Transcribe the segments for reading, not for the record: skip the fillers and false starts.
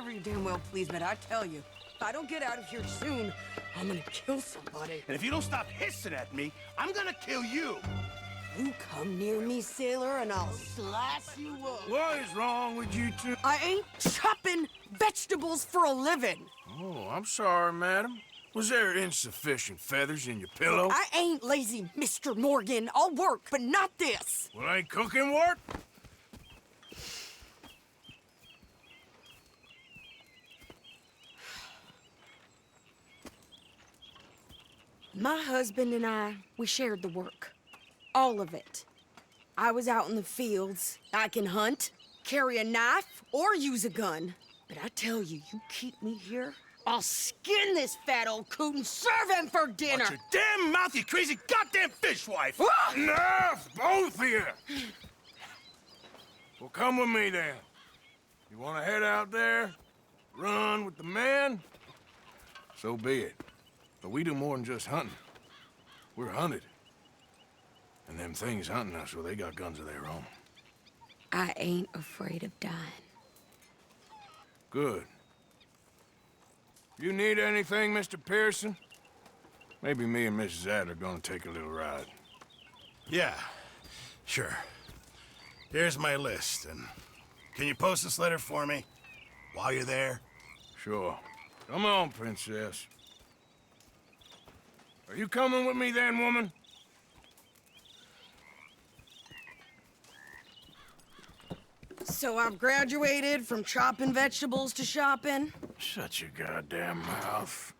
whatever you damn well please, but I tell you, if I don't get out of here soon, I'm gonna kill somebody. And if you don't stop hissing at me, I'm gonna kill you. You come near me, sailor, and I'll slice you up. What is wrong with you two? I ain't chopping vegetables for a living. Oh, I'm sorry, madam. Was there insufficient feathers in your pillow? I ain't lazy, Mr. Morgan. I'll work, but not this. Well, ain't cooking work? My husband and I, we shared the work. All of it. I was out in the fields. I can hunt, carry a knife, or use a gun. But I tell you, you keep me here, I'll skin this fat old coot and serve him for dinner. Watch your damn mouth, you crazy goddamn fishwife! Enough, both of you! Well, come with me then. You want to head out there, run with the men? So be it. But we do more than just hunting. We're hunted. And them things hunting us, well, they got guns of their own. I ain't afraid of dying. Good. You need anything, Mr. Pearson? Maybe me and Mrs. Adler are gonna take a little ride. Yeah, sure. Here's my list, and can you post this letter for me while you're there? Sure. Come on, Princess. Are you coming with me then, woman? So I've graduated from chopping vegetables to shopping. Shut your goddamn mouth.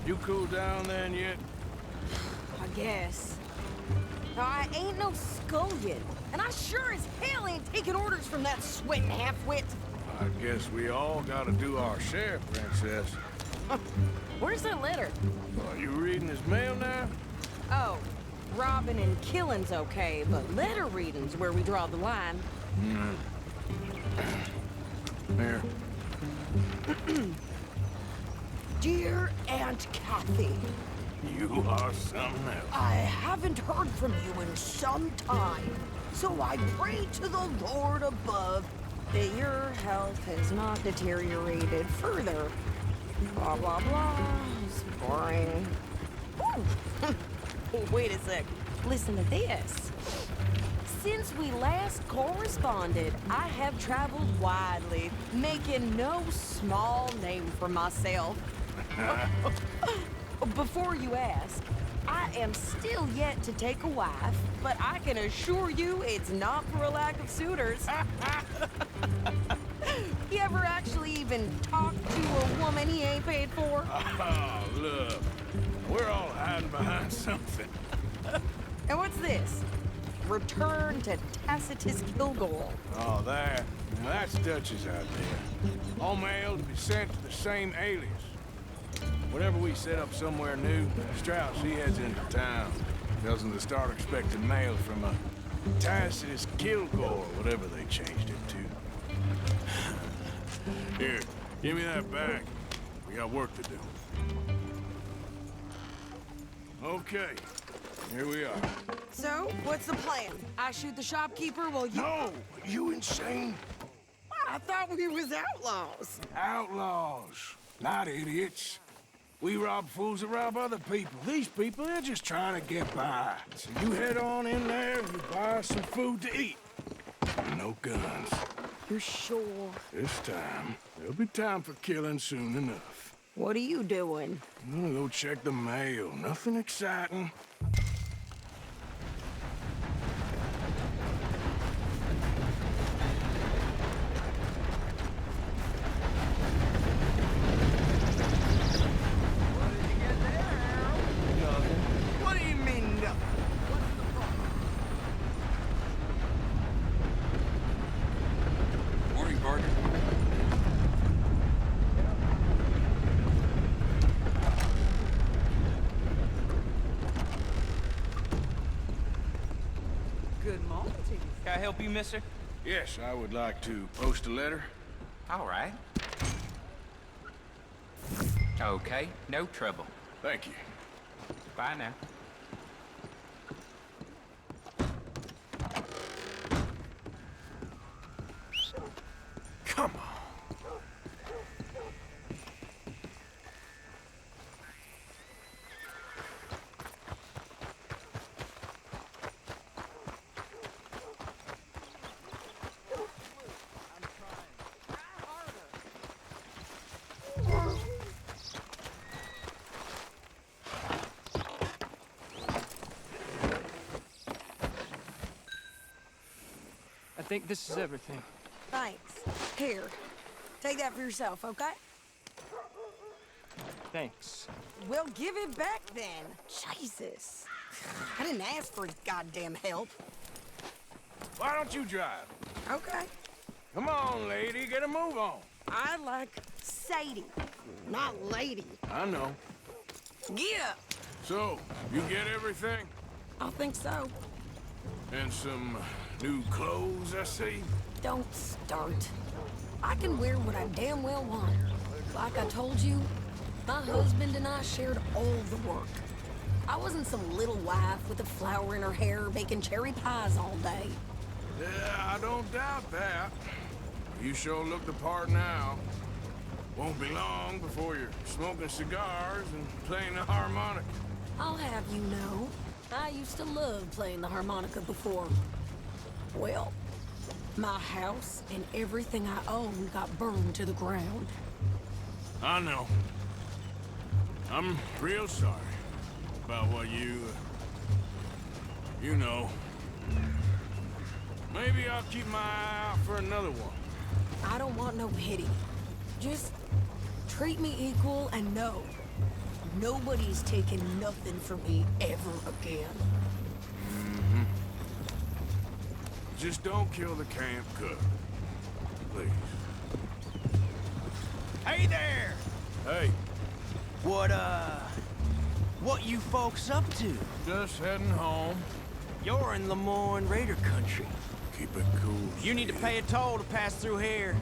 You cool down then yet? I guess. I ain't no scullion, and I sure as hell ain't taking orders from that sweating half-wit. I guess we all gotta do our share, Princess. Where's that letter? Are you reading his mail now? Oh, robbing and killing's okay, but letter reading's where we draw the line. Here. Dear Aunt Kathy, You are something else. I haven't heard from you in some time, so I pray to the Lord above that your health has not deteriorated further. Blah, blah, blah. It's boring. Ooh. Wait a sec. Listen to this. Since we last corresponded, I have traveled widely, making no small name for myself. Before you ask, I am still yet to take a wife, but I can assure you it's not for a lack of suitors. You ever actually even talked to a woman he ain't paid for? Oh, look. We're all hiding behind something. And what's this? Return to Tacitus Kilgore. Oh, there. Now, that's Dutch's idea. All mail to be sent to the same alias. Whenever we set up somewhere new, Strauss, he heads into town. Tells them to start expecting mail from a Tacitus Kilgore, whatever they changed it to. Here, give me that back. We got work to do. Okay, here we are. So, what's the plan? I shoot the shopkeeper while you... No! You insane? I thought we was outlaws. Outlaws, not idiots. We rob fools that rob other people. These people, they're just trying to get by. So you head on in there and you buy some food to eat. No guns. You're sure? This time, there'll be time for killing soon enough. What are you doing? I'm gonna go check the mail. Nothing exciting. What do you mean, no? Morning, partner. Good morning. Can I help you, mister? Yes, I would like to post a letter. All right. Okay, no trouble. Thank you. Bye now. Come on. I think this is everything. Thanks. Here, take that for yourself, okay? Thanks. Well, give it back then. Jesus. I didn't ask for his goddamn help. Why don't you drive? Okay. Come on, lady, get a move on. I like Sadie, not lady. I know. Get up. So, you get everything? I think so. And some new clothes, I see? Don't start. I can wear what I damn well want. Like I told you, my husband and I shared all the work. I wasn't some little wife with a flower in her hair making cherry pies all day. Yeah, I don't doubt that. You sure look the part now. Won't be long before you're smoking cigars and playing the harmonica. I'll have you know, I used to love playing the harmonica before. Well, my house and everything I owned got burned to the ground. I know. I'm real sorry about what you know. Maybe I'll keep my eye out for another one. I don't want no pity. Just treat me equal and know nobody's taking nothing from me ever again. Just don't kill the camp cook. Please. Hey there! Hey, What you folks up to? just heading home. You're in Lemoyne Raider country. Keep it cool. You need to pay a toll to pass through here.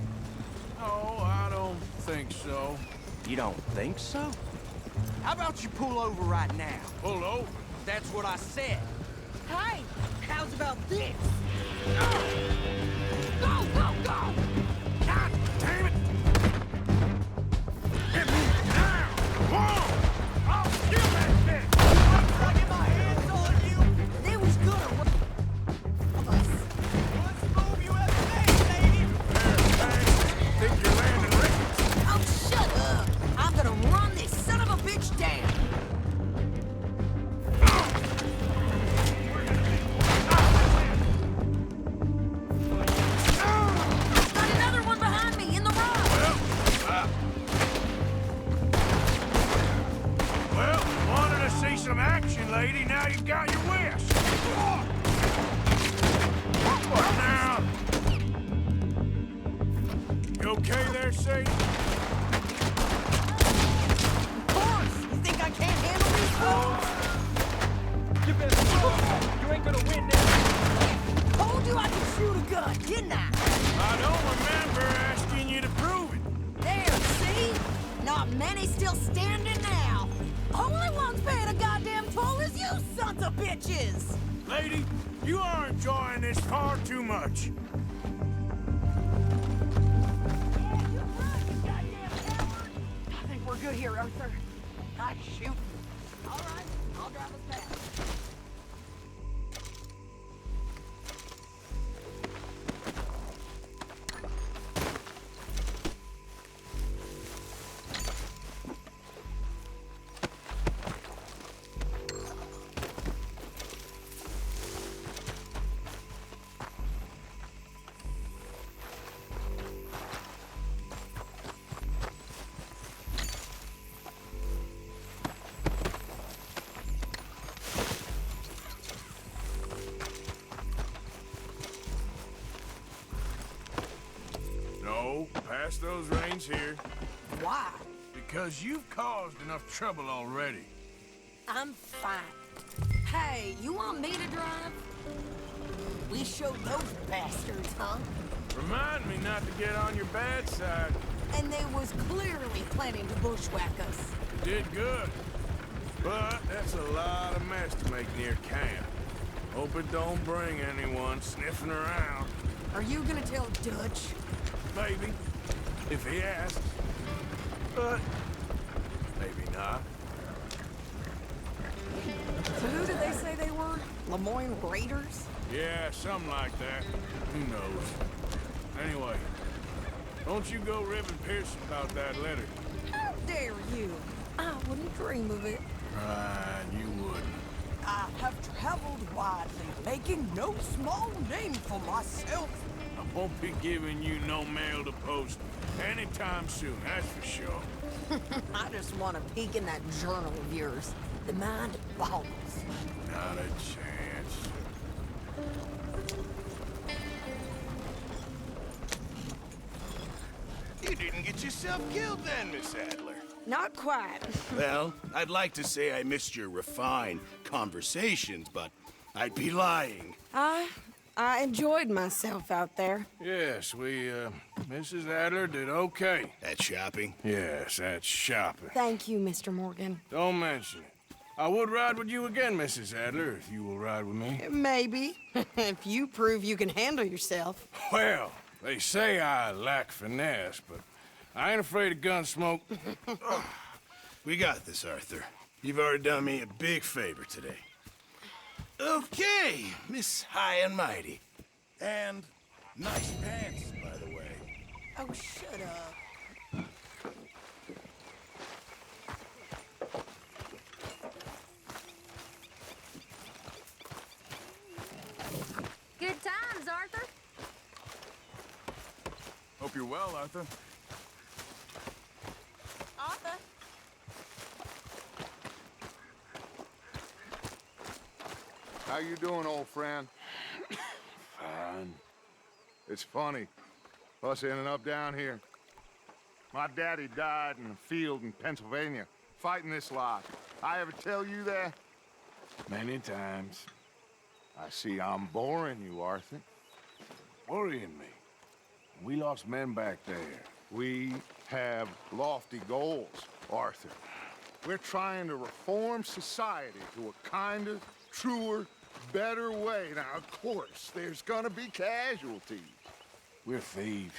No, I don't think so. You don't think so? How about you pull over right now? Pull over. That's what I said. Hey, how's about this? Go, go, go! God damn it! Hit me now! Whoa! I'll kill that shit! After I get my hands on you, They was gonna run of us. let's move you ever made, lady! There, hey, think you're landing rickets? Oh, shut up! I'm gonna run this son of a bitch down! Got another one behind me in the road! Well, wanted to see some action, lady. Now you got your wish. What now? You okay there, Sadie? Of course! You think I can't handle these fools? You better move. You ain't gonna win this. Told you I could shoot a gun, didn't I? I don't remember asking you to prove it. There, see? Not many still standing now. Only one's paying a goddamn toll is you sons of bitches! Lady, you are enjoying this far too much. I think we're good here, Arthur. Nice shooting. All right, I'll drive us back. No, pass those reins here. Why? Because you've caused enough trouble already. I'm fine. Hey, you want me to drive? We showed those bastards, huh? Remind me not to get on your bad side. And they was clearly planning to bushwhack us. You did good. But that's a lot of mess to make near camp. Hope it don't bring anyone sniffing around. Are you gonna tell Dutch? Maybe, if he asks. But maybe not. So who did they say they were? Lemoyne Raiders? Yeah, something like that. Who knows? Anyway, don't you go ribbing Pearson about that letter. How dare you? I wouldn't dream of it. Right, you wouldn't. I have traveled widely, making no small name for myself. I won't be giving you no mail to post anytime soon, that's for sure. I just want to peek in that journal of yours. The mind boggles. Not a chance. You didn't get yourself killed then, Miss Adler. Not quite. Well, I'd like to say I missed your refined conversations, but I'd be lying. I enjoyed myself out there. Yes, Mrs. Adler did okay. That shopping? Yes, that's shopping. Thank you, Mr. Morgan. Don't mention it. I would ride with you again, Mrs. Adler, if you will ride with me. Maybe. If you prove you can handle yourself. Well, they say I lack finesse, but I ain't afraid of gun smoke. We got this, Arthur. You've already done me a big favor today. Okay, Miss High and Mighty. And nice pants, by the way. Oh, shut up. Good times, Arthur. Hope you're well, Arthur. Arthur? How you doing, old friend? Fine. It's funny, us ending up down here. My daddy died in a field in Pennsylvania, fighting this lot. I ever tell you that? Many times. I see I'm boring you, Arthur. Worrying me. We lost men back there. We have lofty goals, Arthur. We're trying to reform society to a kinder, truer, better way. Now, of course, there's gonna be casualties. We're thieves.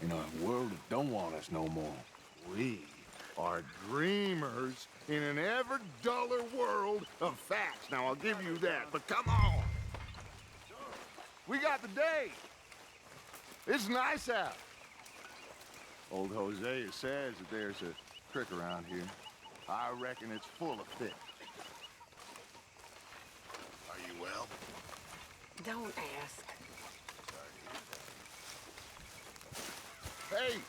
In a world that don't want us no more. We are dreamers in an ever duller world of facts. Now, I'll give you that, but come on. We got the day. It's nice out. Old Hosea says that there's a creek around here. I reckon it's full of fish. Are you well? Don't ask. Hey,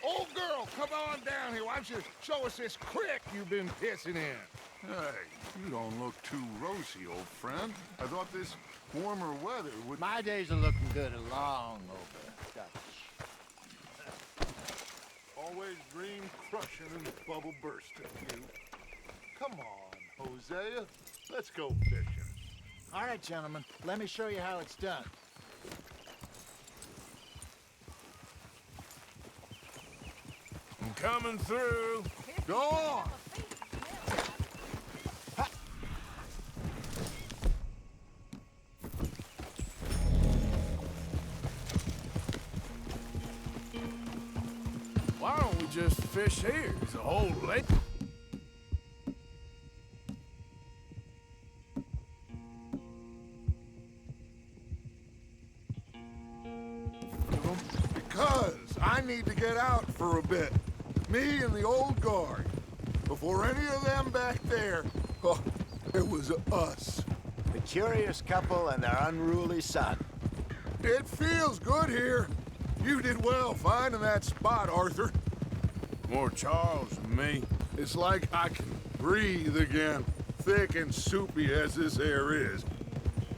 old girl, come on down here. Why don't you show us this creek you've been pissing in? Hey, you don't look too rosy, old friend. I thought this warmer weather would... My days are looking good along over, Dutch. Always dream crushing and bubble bursting, you. Come on, Hosea. Let's go fishing. All right, gentlemen, let me show you how it's done. I'm coming through. Go on. Why don't we just fish here? There's a whole lake. Because I need to get out for a bit. Me and the old guard. Before any of them back there, oh, it was us. The curious couple and their unruly son. It feels good here. You did well finding that spot, Arthur. More Charles than me. It's like I can breathe again, thick and soupy as this air is.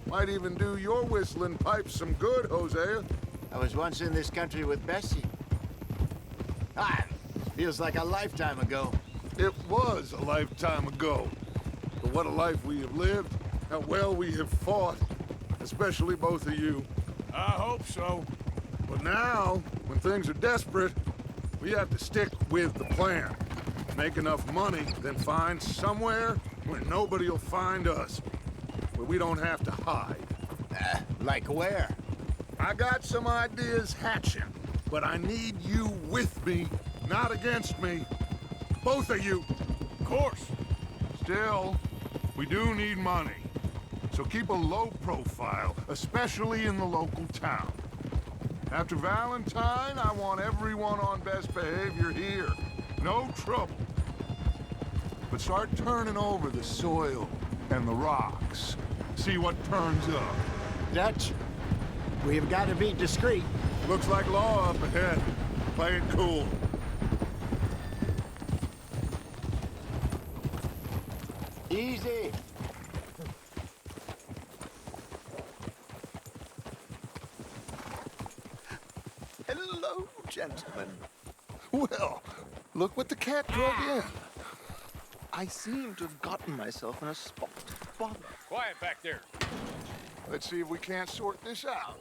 Might even do your whistling pipes some good, Hosea. I was once in this country with Bessie. Ah, feels like a lifetime ago. It was a lifetime ago. But what a life we have lived, how well we have fought, especially both of you. I hope so. But now, when things are desperate, we have to stick with the plan. Make enough money, then find somewhere where nobody will find us. Where we don't have to hide. Like where? I got some ideas hatching, but I need you with me, not against me. Both of you. Of course. Still, we do need money. So keep a low profile, especially in the local town. After Valentine, I want everyone on best behavior here. No trouble. But start turning over the soil and the rocks. See what turns up. Dutch, we've got to be discreet. Looks like law up ahead. Play it cool. Easy. Hello, gentlemen. Well, look what the cat drug in. I seem to have gotten myself in a spot. Bother. Quiet back there. Let's see if we can't sort this out.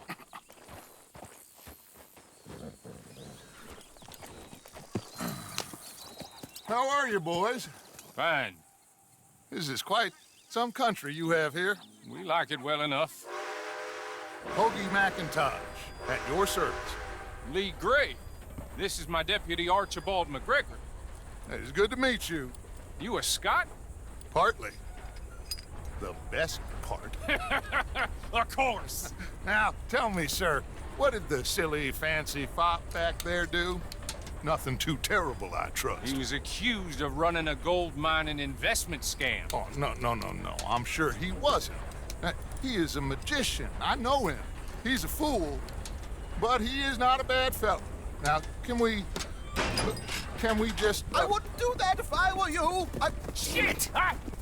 How are you, boys? Fine. This is quite some country you have here. We like it well enough. Hoagie McIntosh, at your service. Lee Gray. This is my deputy Archibald McGregor. It is good to meet you. You a Scot? Partly. The best part. Of course. Now, tell me, sir, what did the silly, fancy fop back there do? Nothing too terrible, I trust. He was accused of running a gold mining investment scam. Oh, no. I'm sure he wasn't. He is a magician. I know him. He's a fool, but he is not a bad fellow. Now, can we just... I wouldn't do that if I were you. Shit!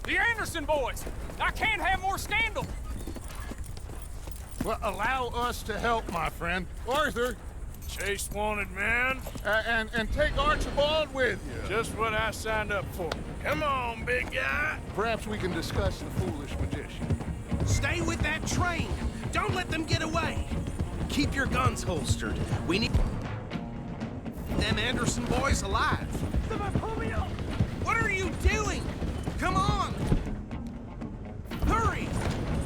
The Anderson boys! I can't have more scandal! Well, allow us to help, my friend. Arthur, Chase wanted man. and take Archibald with you. Just what I signed up for. Come on, big guy. Perhaps we can discuss the foolish magician. Stay with that train. Don't let them get away. Keep your guns holstered. We need them Anderson boys alive. What are you doing? Come on! Hurry!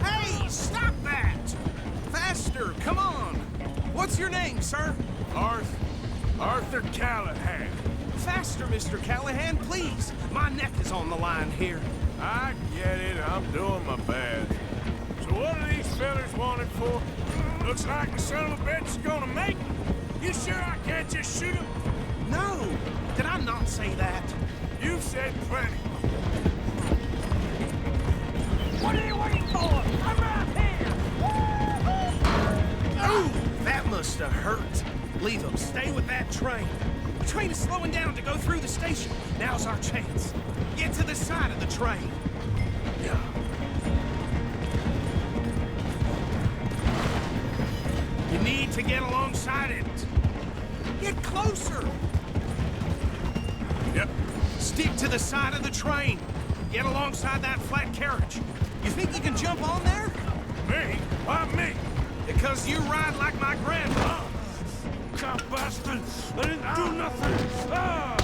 Hey, stop that! Faster, come on! What's your name, sir? Arthur Callahan. Faster, Mr. Callahan, please. My neck is on the line here. I get it. I'm doing my best. So what are these fellers wanted for? Looks like the son of a bitch is gonna make it. You sure I can't just shoot him? No! Did I not say that? You've said plenty. What are you waiting for? I'm right here! Ooh, that must have hurt. Leave them. Stay with that train. The train is slowing down to go through the station. Now's our chance. Get to the side of the train. Yeah. You need to get alongside it. Get closer. Yep. Stick to the side of the train. Get alongside that flat carriage. You think you can jump on there? Me? Why me? Because you ride like my grandpa. Cop bastard! I didn't do nothing! Ah!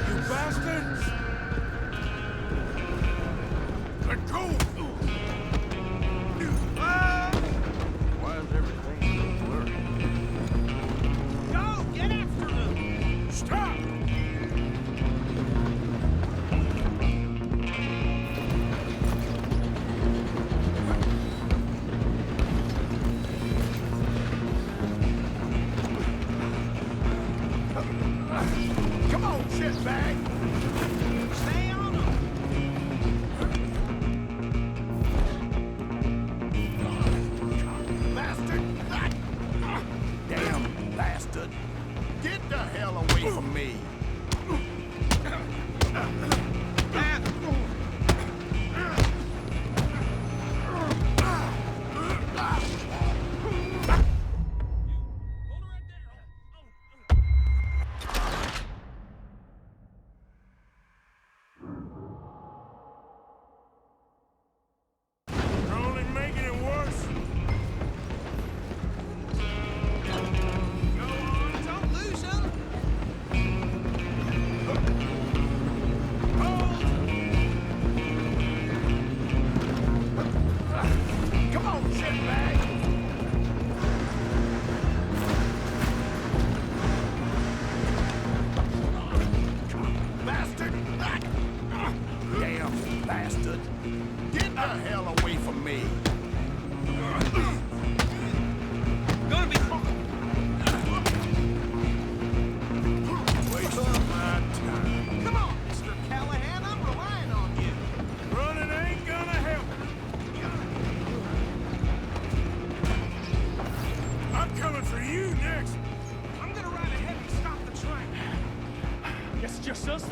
You bastard! Let go! Why is everything so blurry? Go! Get after them! Stop! Come on, shitbag! Stay on them!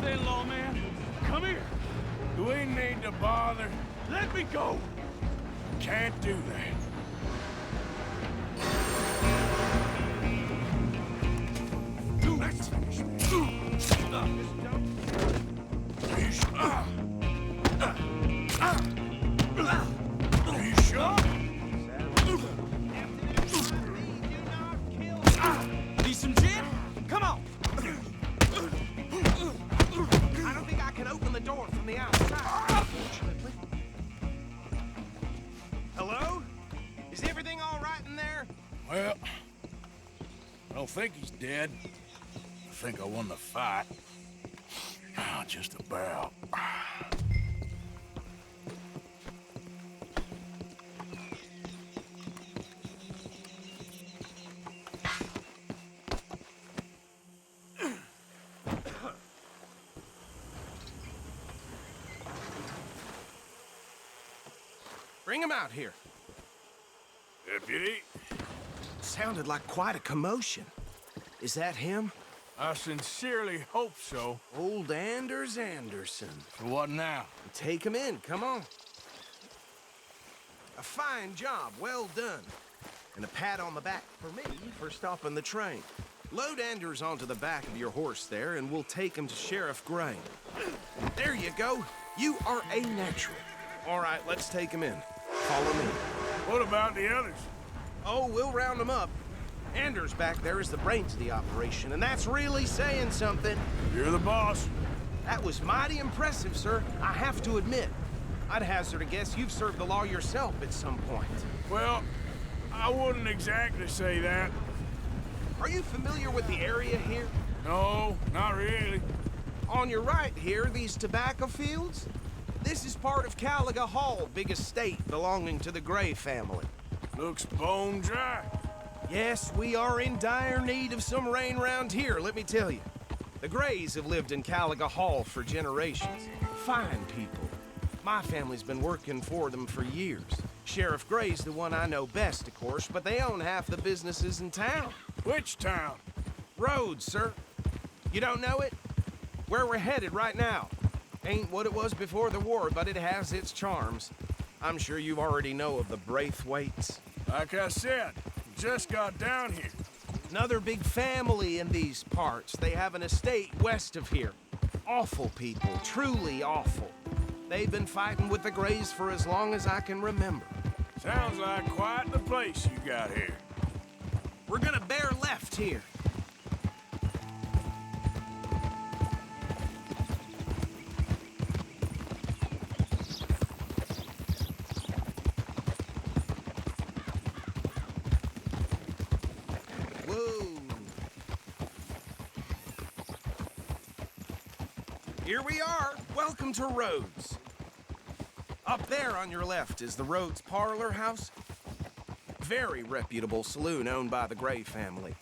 then, lawman. Come here. Do we need to bother? Let me go. Can't do that. Let's finish this. Are you sure? Need some gin? Come on. I don't think I can open the door from the outside, unfortunately. Hello? Is everything all right in there? Well, I don't think he's dead. I think I won the fight. Just about. Bring him out here. Deputy? Sounded like quite a commotion. Is that him? I sincerely hope so. Old Anders Anderson. So what now? Take him in, come on. A fine job, well done. And a pat on the back for me for stopping the train. Load Anders onto the back of your horse there, and we'll take him to Sheriff Gray. There you go. You are a natural. All right, let's take him in. Follow me. What about the others? Oh, we'll round them up. Anders back there is the brains of the operation, and that's really saying something. You're the boss. That was mighty impressive, sir. I have to admit. I'd hazard a guess you've served the law yourself at some point. Well, I wouldn't exactly say that. Are you familiar with the area here? No, not really. On your right here, these tobacco fields? This is part of Caliga Hall, big estate belonging to the Gray family. Looks bone dry. Yes, we are in dire need of some rain round here, let me tell you. The Grays have lived in Caliga Hall for generations. Fine people. My family's been working for them for years. Sheriff Gray's the one I know best, of course, but they own half the businesses in town. Which town? Rhodes, sir. You don't know it? Where we're headed right now. Ain't what it was before the war, but it has its charms. I'm sure you already know of the Braithwaites. Like I said, just got down here. Another big family in these parts. They have an estate west of here. Awful people, truly awful. They've been fighting with the Grays for as long as I can remember. Sounds like quite the place you got here. We're gonna bear left here. Here we are. Welcome to Rhodes. Up there on your left is the Rhodes Parlor House. Very reputable saloon owned by the Gray family.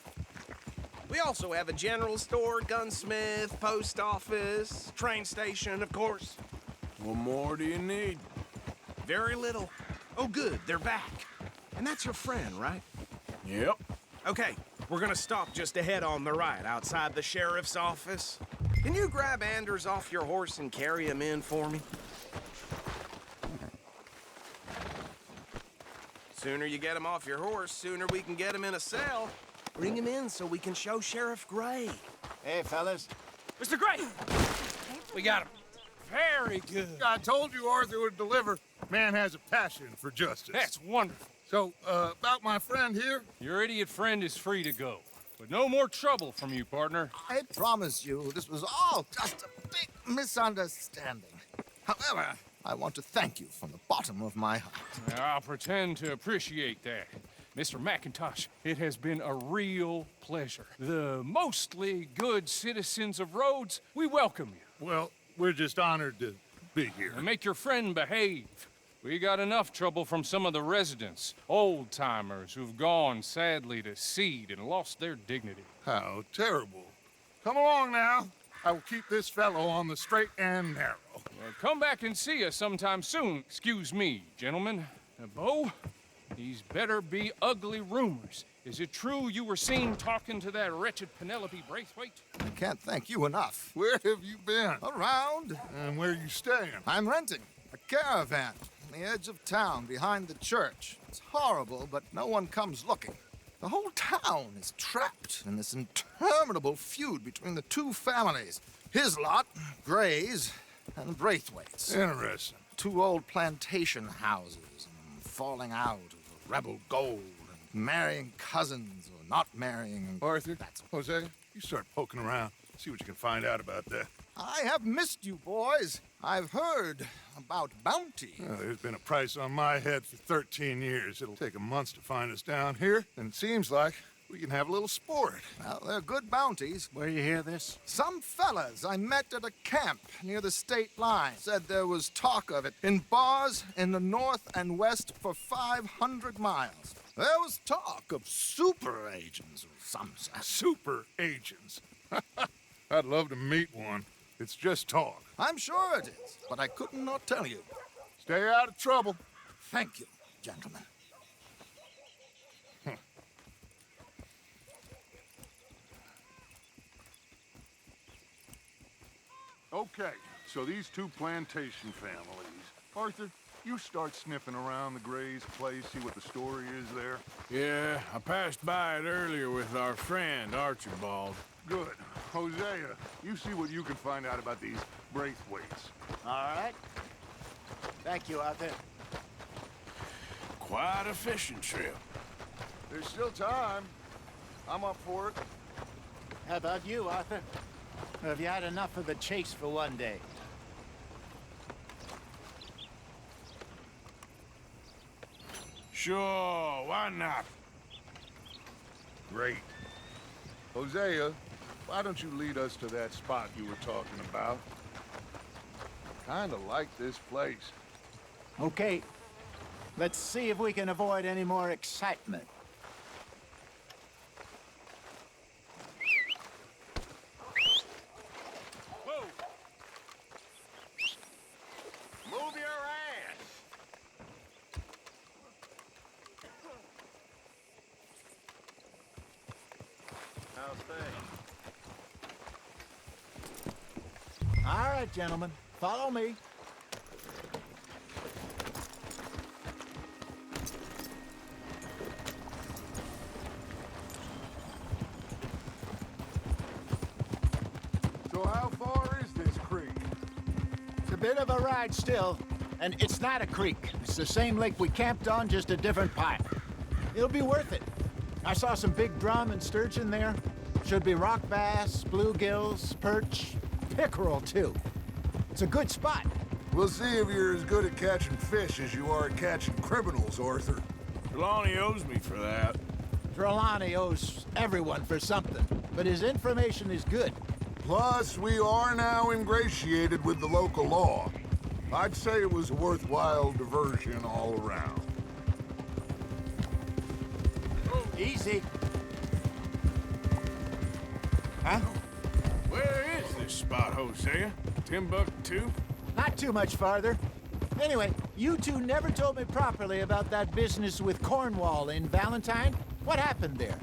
We also have a general store, gunsmith, post office, train station, of course. What more do you need? Very little. Oh, good, they're back. And that's your friend, right? Yep. Okay, we're gonna stop just ahead on the right, outside the sheriff's office. Can you grab Anders off your horse and carry him in for me? Sooner you get him off your horse, sooner we can get him in a cell. Bring him in so we can show Sheriff Gray. Hey, fellas. Mr. Gray! We got him. Very good. I told you Arthur would deliver. Man has a passion for justice. That's wonderful. So, about my friend here? Your idiot friend is free to go. But no more trouble from you, partner. I promise you, this was all just a big misunderstanding. However, I want to thank you from the bottom of my heart. I'll pretend to appreciate that. Mr. McIntosh, it has been a real pleasure. The mostly good citizens of Rhodes, we welcome you. Well, we're just honored to be here. And make your friend behave. We got enough trouble from some of the residents, old-timers who've gone, sadly, to seed and lost their dignity. How terrible. Come along now. I will keep this fellow on the straight and narrow. Come back and see us sometime soon. Excuse me, gentlemen. Bo, These better be ugly rumors. Is it true you were seen talking to that wretched Penelope Braithwaite? I can't thank you enough. Where have you been? Around. And where you staying? I'm renting a caravan on the edge of town behind the church. It's horrible, but no one comes looking. The whole town is trapped in this interminable feud between the two families. His lot, Gray's, and Braithwaite's. Interesting. Two old plantation houses, and falling out over rebel gold, and marrying cousins or not marrying. And Arthur, Hosea, you start poking around. See what you can find out about that. I have missed you, boys. I've heard about bounty. Well, there's been a price on my head for 13 years. It'll take a month to find us down here, and it seems like we can have a little sport. Well, they're good bounties. Where you hear this? Some fellas I met at a camp near the state line said there was talk of it in bars in the north and west for 500 miles. There was talk of super agents of some sort. Super agents. I'd love to meet one. It's just talk. I'm sure it is, but I could not tell you. Stay out of trouble. Thank you, gentlemen. Okay, so these two plantation families. Arthur, you start sniffing around the Gray's place, see what the story is there. Yeah, I passed by it earlier with our friend, Archibald. Good. Hosea, you see what you can find out about these Braithwaites. All right. Thank you, Arthur. Quite a fishing trip. There's still time. I'm up for it. How about you, Arthur? Or have you had enough of the chase for one day? Sure, why not? Great. Hosea, why don't you lead us to that spot you were talking about? Kinda like this place. Okay. Let's see if we can avoid any more excitement. Whoa! Move your ass! How's things? All right, gentlemen. Follow me. So how far is this creek? It's a bit of a ride still, and it's not a creek. It's the same lake we camped on, just a different pipe. It'll be worth it. I saw some big drum and sturgeon there. Should be rock bass, bluegills, perch, pickerel too. It's a good spot. We'll see if you're as good at catching fish as you are at catching criminals, Arthur. Trelawney owes me for that. Trelawney owes everyone for something, but his information is good. Plus, we are now ingratiated with the local law. I'd say it was a worthwhile diversion all around. Easy. Huh? Where is this spot, Hosea? Timbuktu? Not too much farther. Anyway, you two never told me properly about that business with Cornwall in Valentine. What happened there?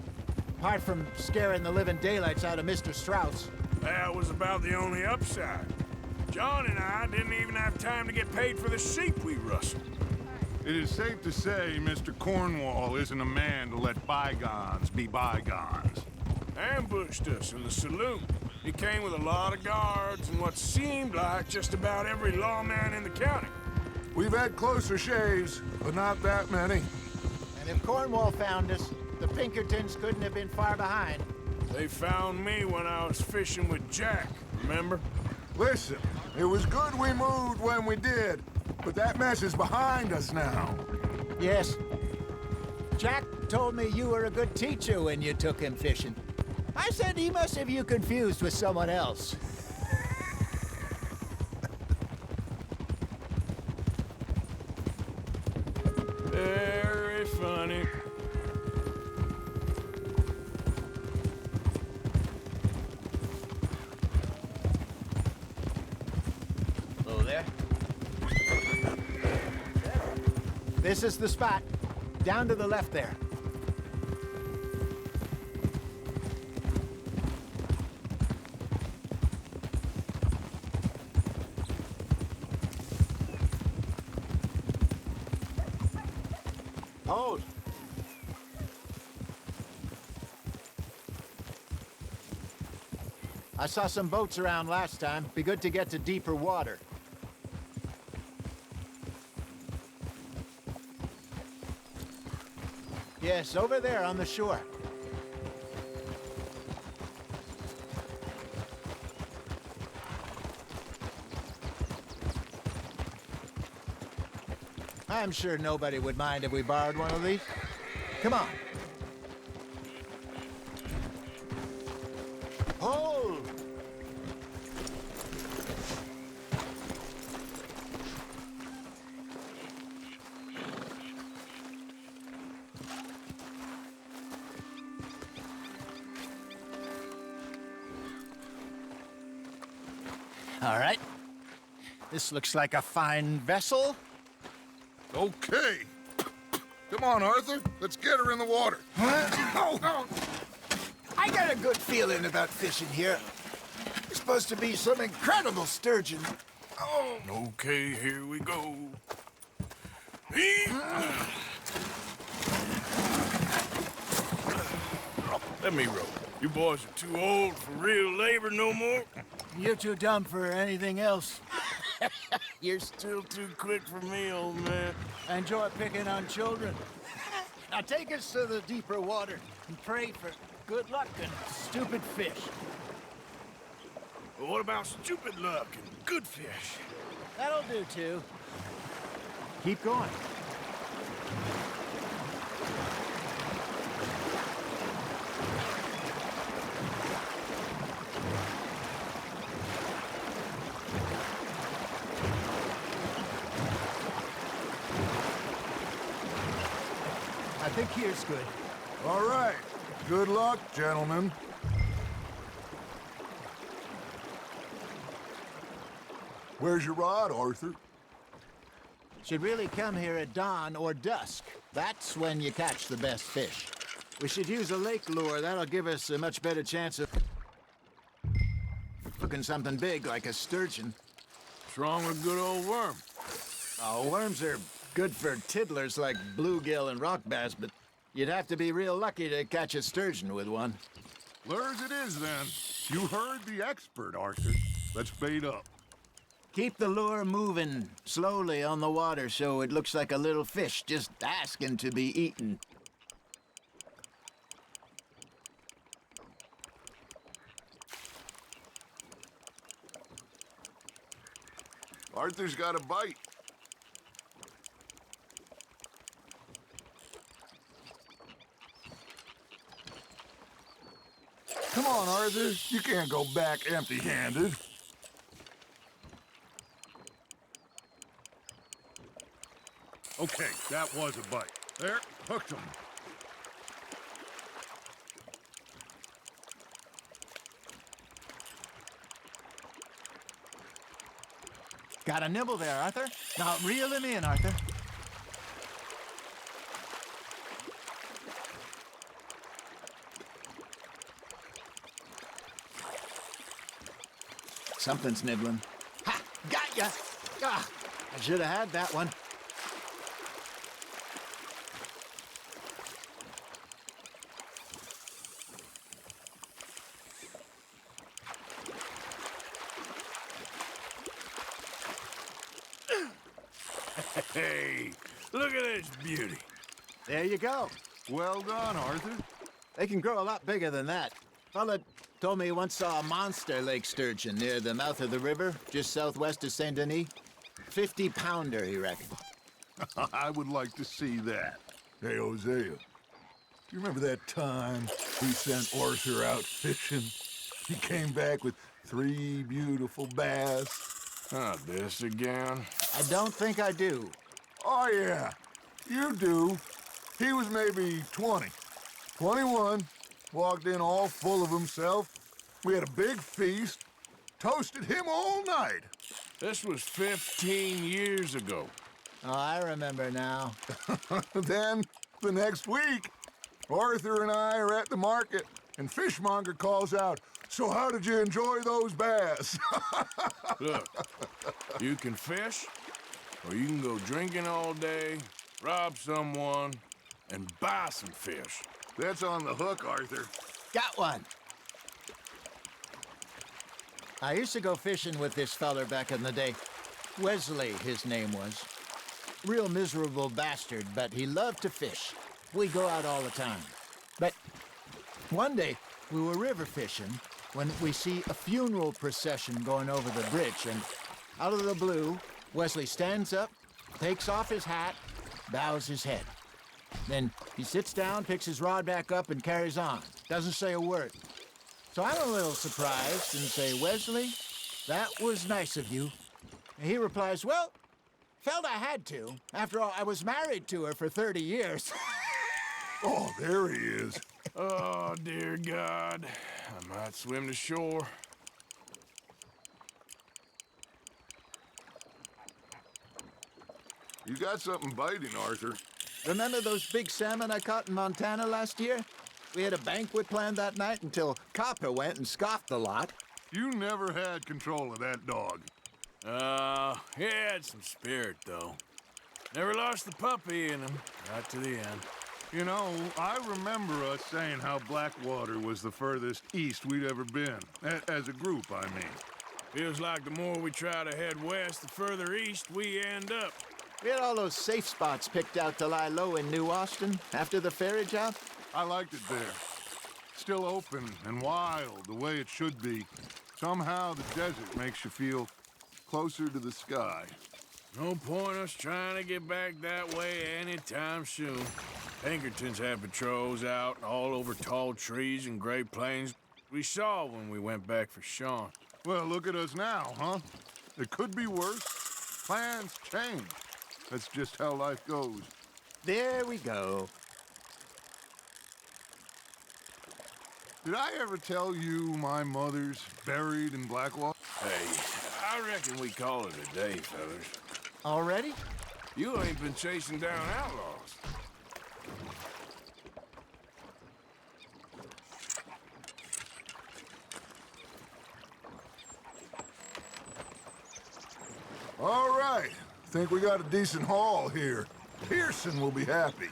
Apart from scaring the living daylights out of Mr. Strauss. That was about the only upside. John and I didn't even have time to get paid for the sheep we rustled. It is safe to say Mr. Cornwall isn't a man to let bygones be bygones. Ambushed us in the saloon. He came with a lot of guards and what seemed like just about every lawman in the county. We've had closer shaves, but not that many. And if Cornwall found us, the Pinkertons couldn't have been far behind. They found me when I was fishing with Jack, remember? Listen, it was good we moved when we did, but that mess is behind us now. Yes. Jack told me you were a good teacher when you took him fishing. I said he must have you confused with someone else. Very funny. Hello there. This is the spot. down to the left there. Hold. I saw some boats around last time. Be good to get to deeper water. Yes, over there on the shore. I'm sure nobody would mind if we borrowed one of these. Come on. Hold! All right. This looks like a fine vessel. Okay. Come on, Arthur. Let's get her in the water. Oh. I got a good feeling about fishing here. There's supposed to be some incredible sturgeon. Oh. Okay, here we go. Let me row. You boys are too old for real labor no more. You're too dumb for anything else. You're still too quick for me, old man. I enjoy picking on children. Now take us to the deeper water and pray for good luck and stupid fish. Well, what about stupid luck and good fish? That'll do, too. Keep going. I think here's good. All right. Good luck, gentlemen. Where's your rod, Arthur? Should really come here at dawn or dusk. That's when you catch the best fish. We should use a lake lure. That'll give us a much better chance of hooking something big like a sturgeon. What's wrong with good old worm? Oh, worms are good for tiddlers like bluegill and rock bass, but you'd have to be real lucky to catch a sturgeon with one. Lures it is, then. You heard the expert, Arthur. Let's bait up. Keep the lure moving slowly on the water so it looks like a little fish just asking to be eaten. Arthur's got a bite. Come on, Arthur. You can't go back empty-handed. Okay, that was a bite. There, hooked him. Got a nibble there, Arthur. Now reel him in, Arthur. Something's nibbling. Ha! Got ya! Ah, I should have had that one. Hey, look at this beauty. There you go. Well done, Arthur. They can grow a lot bigger than that. Fella told me he once saw a monster lake sturgeon near the mouth of the river, just southwest of Saint Denis. 50-pounder, he reckoned. I would like to see that. Hey, Hosea, do you remember that time we sent Arthur out fishing? He came back with 3 beautiful bass. Not this again. I don't think I do. Oh, yeah, you do. He was maybe 20, 21, walked in all full of himself. We had a big feast, toasted him all night. This was 15 years ago. Oh, I remember now. Then The next week, Arthur and I are at the market, and Fishmonger calls out, "So how did you enjoy those bass?" Look, you can fish, or you can go drinking all day, rob someone, and buy some fish. That's on the hook, Arthur. Got one. I used to go fishing with this feller back in the day. Wesley, his name was. Real miserable bastard, but he loved to fish. We go out all the time. But one day, we were river fishing when we see a funeral procession going over the bridge, and out of the blue, Wesley stands up, takes off his hat, bows his head. Then he sits down, picks his rod back up, and carries on. Doesn't say a word. So I'm a little surprised and say, "Wesley, that was nice of you." And he replies, "Well, felt I had to. After all, I was married to her for 30 years. Oh, there he is. Oh, dear God. I might swim to shore. You got something biting, Arthur. Remember those big salmon I caught in Montana last year? We had a banquet planned that night until Copper went and scoffed the lot. You never had control of that dog. He had some spirit, though. Never lost the puppy in him, right to the end. You know, I remember us saying how Blackwater was the furthest east we'd ever been. As a group, I mean. Feels like the more we try to head west, the further east we end up. We had all those safe spots picked out to lie low in New Austin after the ferry job. I liked it there. Still open and wild, the way it should be. Somehow the desert makes you feel closer to the sky. No point us trying to get back that way anytime soon. Pinkertons had patrols out all over tall trees and Great Plains. We saw when we went back for Sean. Well, look at us now, huh? It could be worse. Plans change. That's just how life goes. There we go. Did I ever tell you my mother's buried in Blackwater? Hey, I reckon we call it a day, fellas. Already? You ain't been chasing down outlaws. All right. Think we got a decent haul here. Pearson will be happy.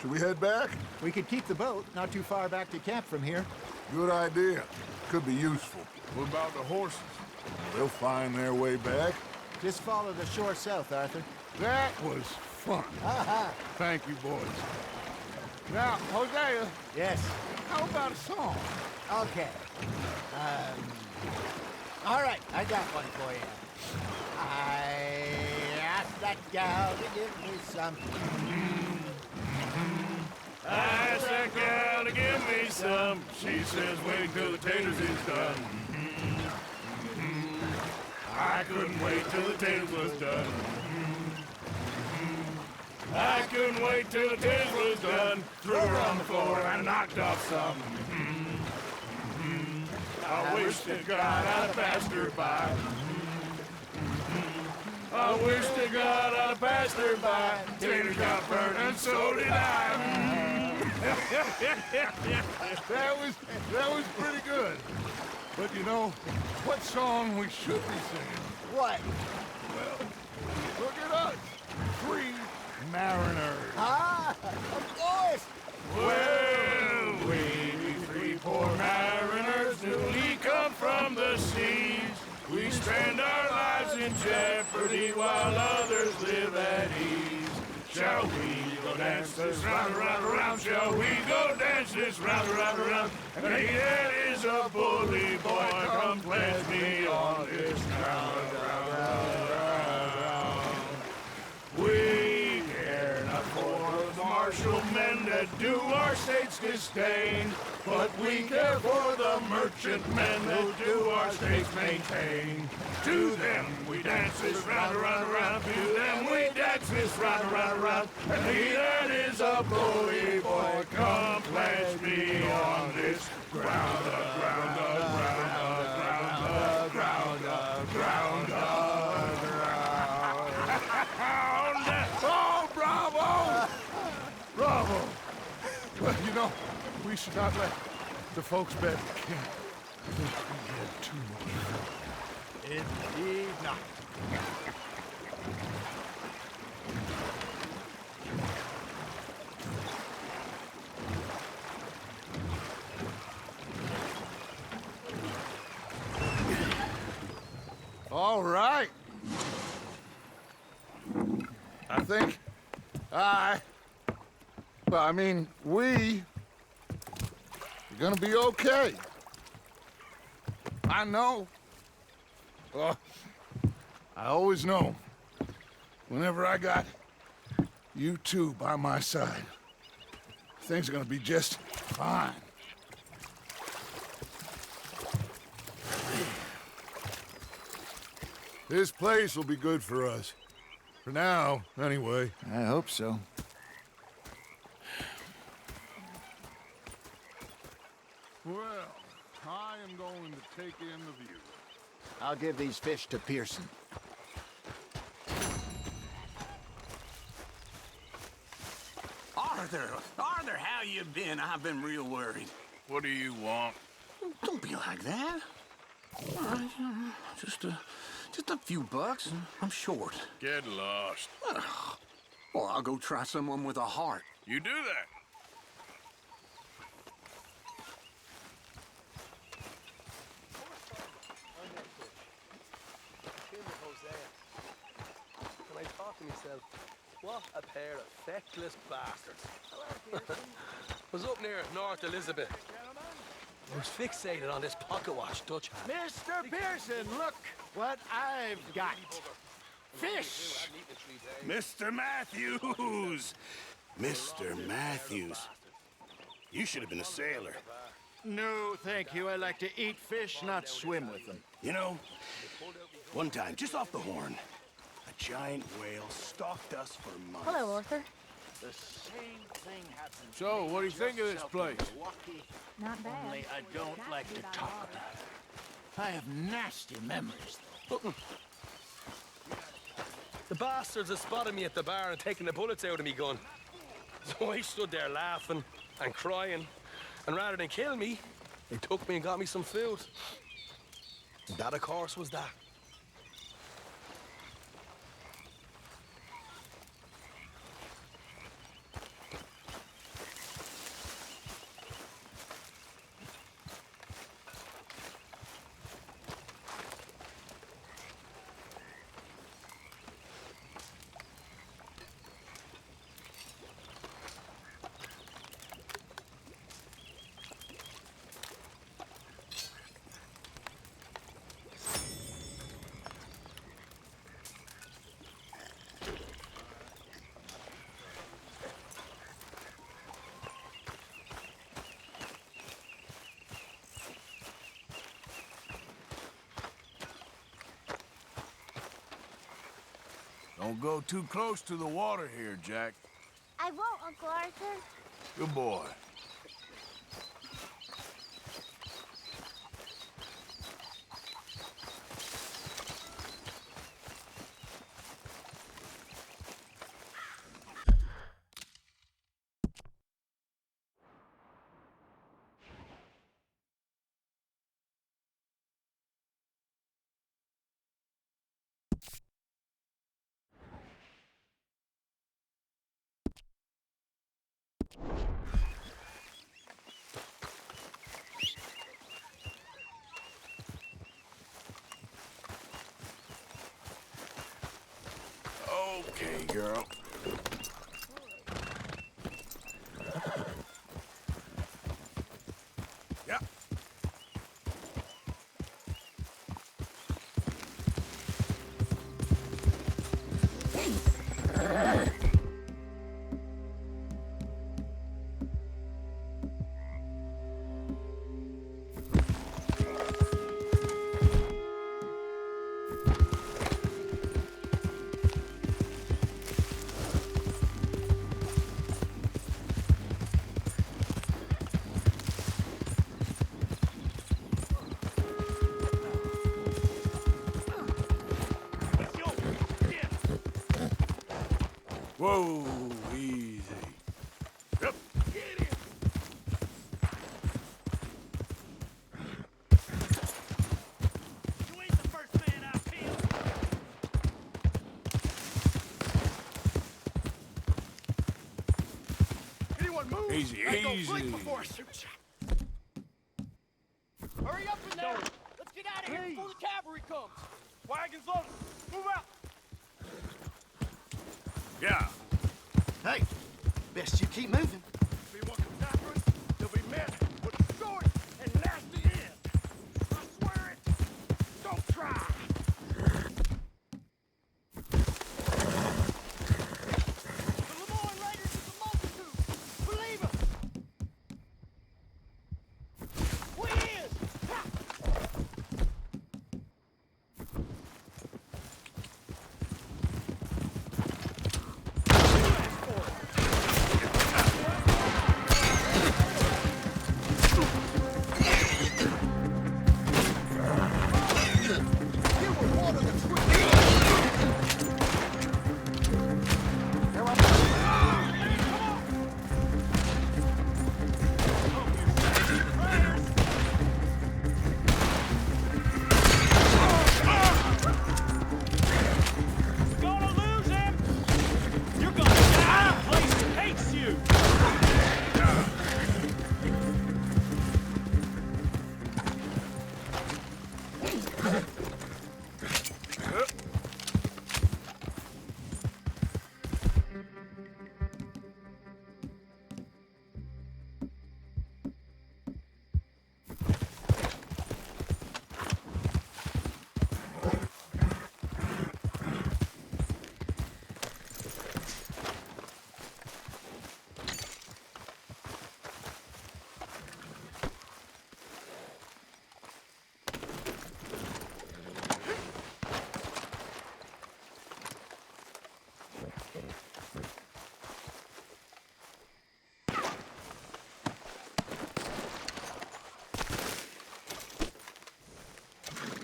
Should we head back? We could keep the boat not too far back to camp from here. Good idea. Could be useful. What about the horses? They'll find their way back. Just follow the shore south, Arthur. That was fun. Thank you, boys. Now, Hosea, Yes. how about a song? Okay. All right, I got one for you. I asked that gal to give me some. I asked that gal to give me some. She says wait till the taters is done. I couldn't wait till the taters was done. I couldn't wait till the taters was done. Threw her on the floor and knocked off some. I wish to God I'd passed her by. I wish to God I'd passed her by. Taters got burned and so did I. That was pretty good. But you know, what song we should be singing? What? Well, look at us. 3 mariners. Of course! Well, we 3 poor mariners newly come from the seas. We spend our lives in jeopardy while others live at ease. Shall we go dance this round, around, around? Shall we go dance this round, around, around? And he that is a bully boy, come pledge me on this ground, round, round, round. We care not for the martial men that do our state's disdain, but we care for the merchant men that do our state's maintain. To them we dance this round, around, around. To them we dance this round, around, around. And he that is a bully boy, come pledge me on this ground, ground, ground, ground, ground, ground, ground. Oh, bravo! Bravo! You know, we should not let the folks back at camp think we had too much. Indeed not. All right. I think we are gonna be okay. I know. Well, I always know. Whenever I got you two by my side, things are gonna be just fine. This place will be good for us. For now, anyway. I hope so. Well, I am going to take in the view. I'll give these fish to Pearson. Arthur, how you been? I've been real worried. What do you want? Don't be like that. Just a few bucks, and I'm short. Get lost. Well, I'll go try someone with a heart. You do that. And I thought to myself, what a pair of feckless bastards. Was up near North Elizabeth. I was fixated on this pocket watch Dutch had. Mr. Pearson, look what I've got. Fish! Mr. Matthews! Mr. Matthews. You should have been a sailor. No, thank you. I like to eat fish, not swim with them. You know, one time, just off the Horn, a giant whale stalked us for months. Hello, Arthur. The same thing happened. So, what do you think of this place? Not bad. Only I don't like to talk about it. I have nasty memories, though. The bastards had spotted me at the bar and taken the bullets out of me gun. So I stood there laughing and crying. And rather than kill me, they took me and got me some food. That, of course, was that. Don't go too close to the water here, Jack. I won't, Uncle Arthur. Good boy. Okay, girl. Yep. Whoa, easy. Yep. Easy, easy. Hurry up in there! Let's get out of here before the cavalry comes! Wagons loaded! Move out! Yeah. Hey, best you keep moving. See what comes after us? You'll be met with a short and nasty end. I swear it. Don't try. The Lemoyne Raiders is a multitude! Believe us! We is! Ha! Gonna lose him! You're gonna die! The place hates you!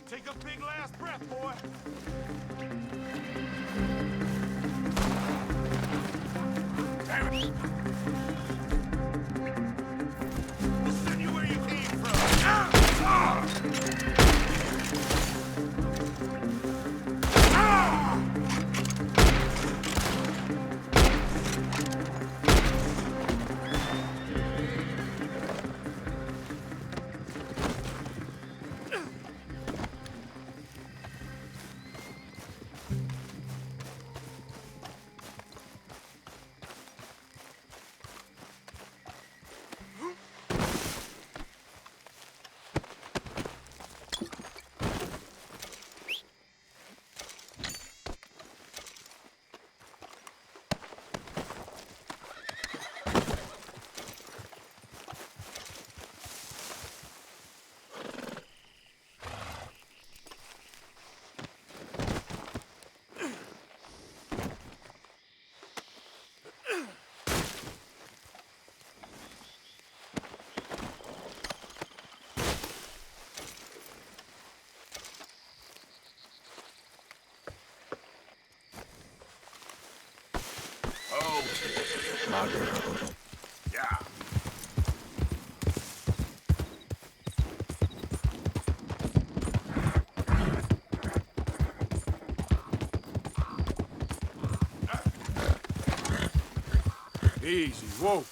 Take a big last breath, boy. Damn it. We'll send you where you came from. Oh, my girl. Yeah. Easy, whoa.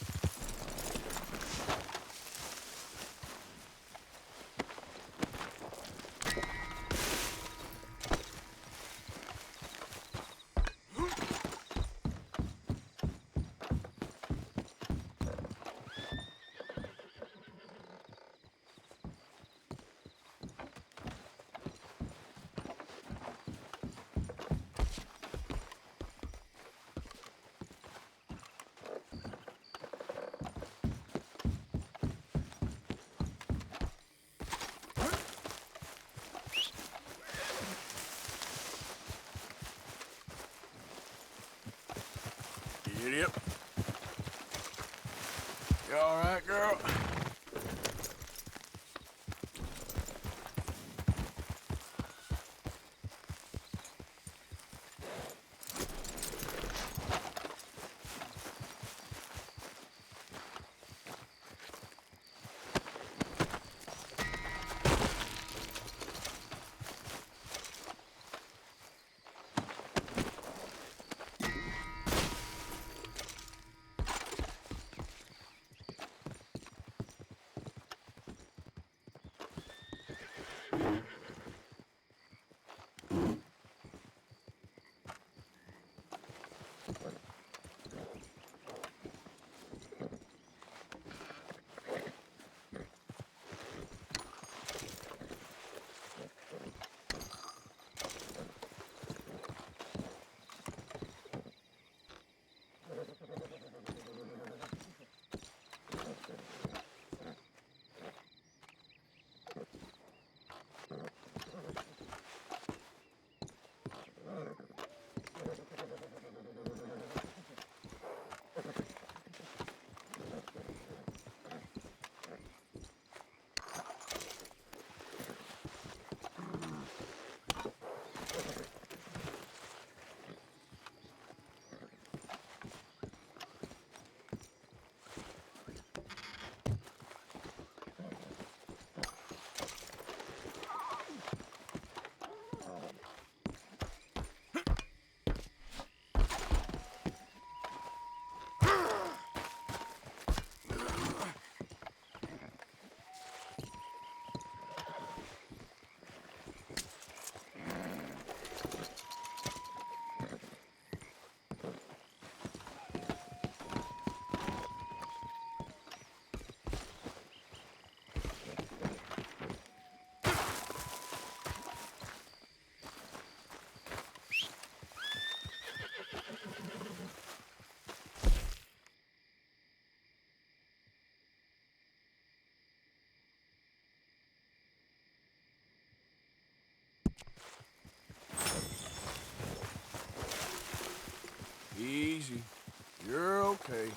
okay?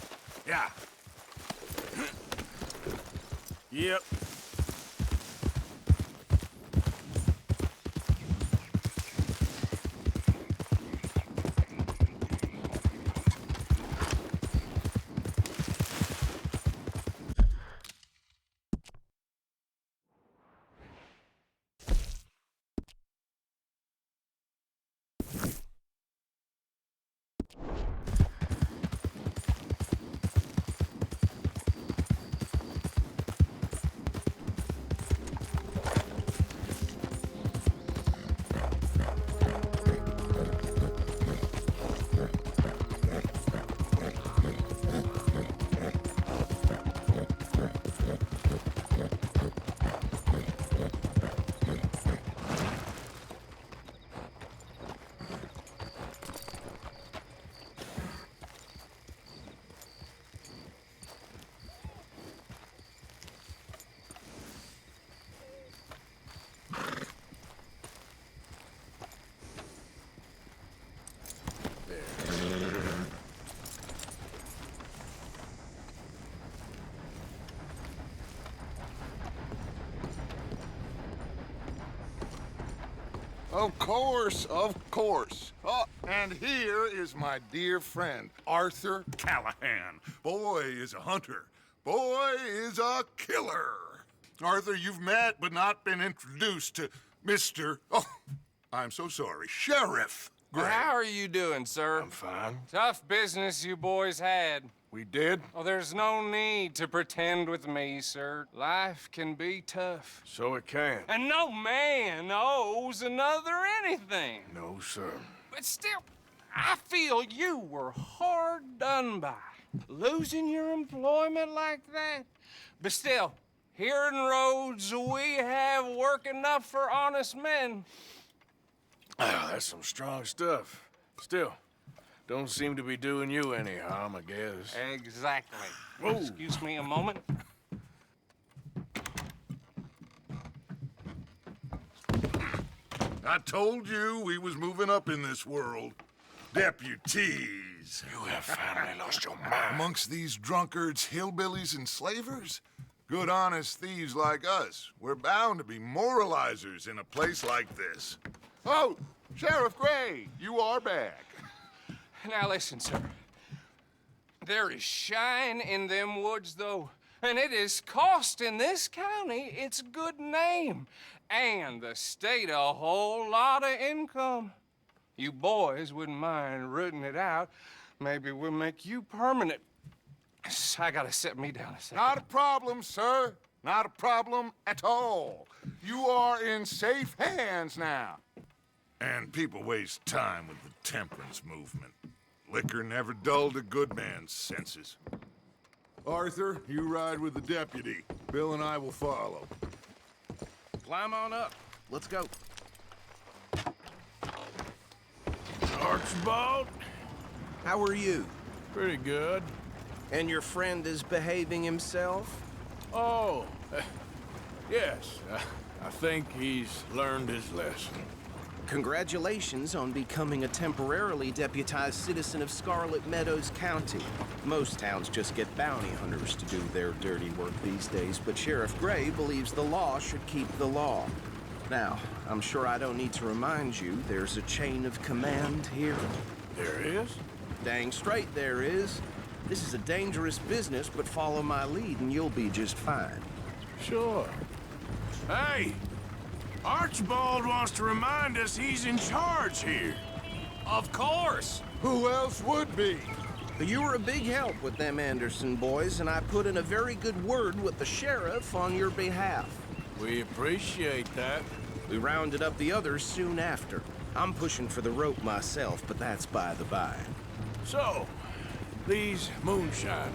Yeah. Yep. Of course, of course. Oh, and here is my dear friend, Arthur Callahan. Boy is a hunter. Boy is a killer. Arthur, you've met but not been introduced to Mr. Oh, I'm so sorry, Sheriff Gray. How are you doing, sir? I'm fine. Tough business you boys had. We did? Oh, there's no need to pretend with me, sir. Life can be tough. So it can. And no man owes another anything. No, sir. But still, I feel you were hard done by. Losing your employment like that. But still, here in Rhodes, we have work enough for honest men. Oh, that's some strong stuff. Still, don't seem to be doing you any harm, I guess. Exactly. Whoa. Excuse me a moment. I told you we was moving up in this world. Deputies. You have finally lost your mind. Amongst these drunkards, hillbillies, and slavers? Good, honest thieves like us. We're bound to be moralizers in a place like this. Oh, Sheriff Gray, you are back. Now listen, sir. There is shine in them woods, though, and it is costing this county its good name and the state a whole lot of income. You boys wouldn't mind rooting it out. Maybe we'll make you permanent. I gotta set me down a second. Not a problem, sir. Not a problem at all. You are in safe hands now. And people waste time with the temperance movement. Liquor never dulled a good man's senses. Arthur, you ride with the deputy. Bill and I will follow. Climb on up. Let's go. Archibald? How are you? Pretty good. And your friend is behaving himself? Oh, yes. I think he's learned his lesson. Congratulations on becoming a temporarily deputized citizen of Scarlet Meadows County. Most towns just get bounty hunters to do their dirty work these days, but Sheriff Gray believes the law should keep the law. Now, I'm sure I don't need to remind you, there's a chain of command here. There is? Dang straight there is. This is a dangerous business, but follow my lead and you'll be just fine. Sure. Hey! Archibald wants to remind us he's in charge here. Of course! Who else would be? You were a big help with them Anderson boys, and I put in a very good word with the sheriff on your behalf. We appreciate that. We rounded up the others soon after. I'm pushing for the rope myself, but that's by the by. So, these moonshiners.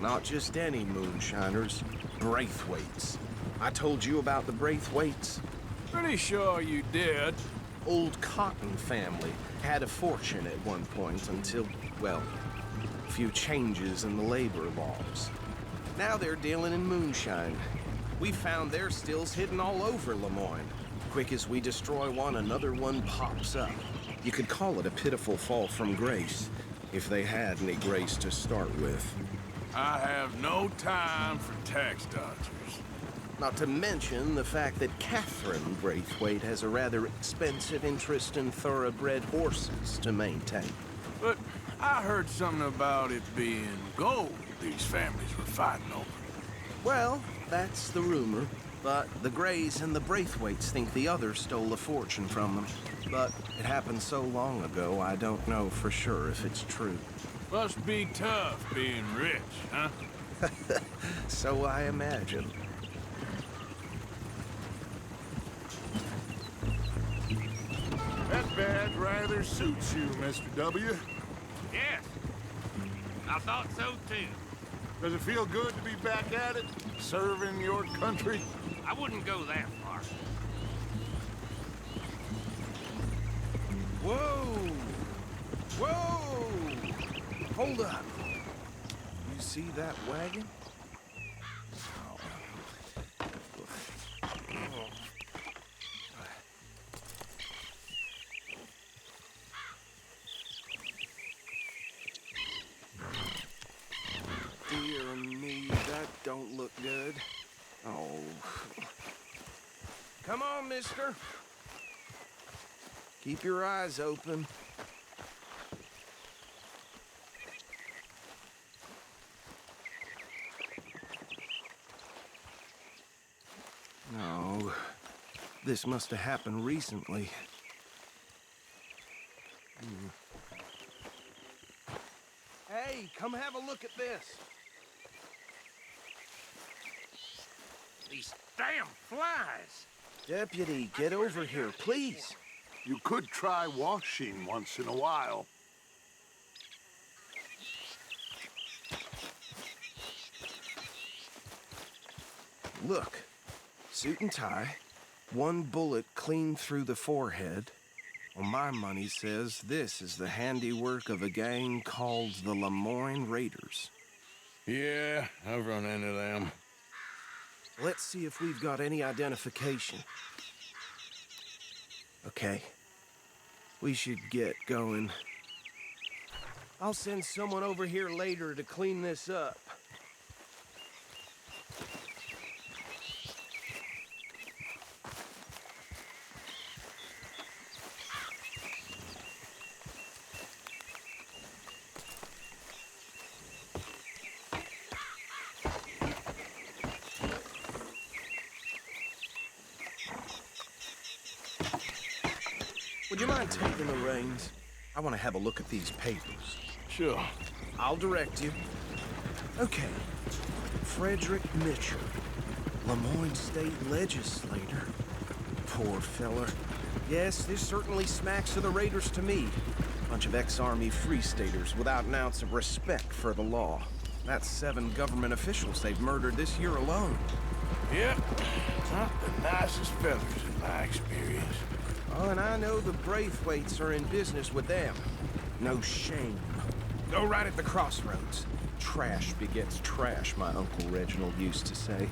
Not just any moonshiners, Braithwaites. I told you about the Braithwaites? Pretty sure you did. Old Cotton family had a fortune at one point until, well, a few changes in the labor laws. Now they're dealing in moonshine. We found their stills hidden all over Lemoyne. Quick as we destroy one, another one pops up. You could call it a pitiful fall from grace. if they had any grace to start with. I have no time for tax dodgers. Not to mention the fact that Catherine Braithwaite has a rather expensive interest in thoroughbred horses to maintain. But I heard something about it being gold these families were fighting over. Well, that's the rumor. But the Greys and the Braithwaites think the others stole a fortune from them. But it happened so long ago, I don't know for sure if it's true. Must be tough being rich, huh? So I imagine. That badge rather suits you, Mr. W. Yes. I thought so too. Does it feel good to be back at it, serving your country? I wouldn't go that far. Whoa! Whoa! Hold up. You see that wagon? Dear me, that don't look good. Oh. Come on, mister. Keep your eyes open. No. This must have happened recently. Hey, come have a look at this. These damn flies! Deputy, get over here, please. You could try washing once in a while. Look, suit and tie, one bullet clean through the forehead. Well, my money says this is the handiwork of a gang called the Lemoyne Raiders. Yeah, I've run into them. Let's see if we've got any identification. Okay. We should get going. I'll send someone over here later to clean this up. Would you mind taking the reins? I want to have a look at these papers. Sure. I'll direct you. Okay. Frederick Mitchell, Lemoyne State Legislator. Poor feller. Yes, this certainly smacks of the Raiders to me. Bunch of ex-Army Free Staters without an ounce of respect for the law. That's 7 government officials they've murdered this year alone. Yep. Not the nicest fellas in my experience. Oh, and I know the Braithwaites are in business with them. No shame. Go right at the crossroads. Trash begets trash, my Uncle Reginald used to say.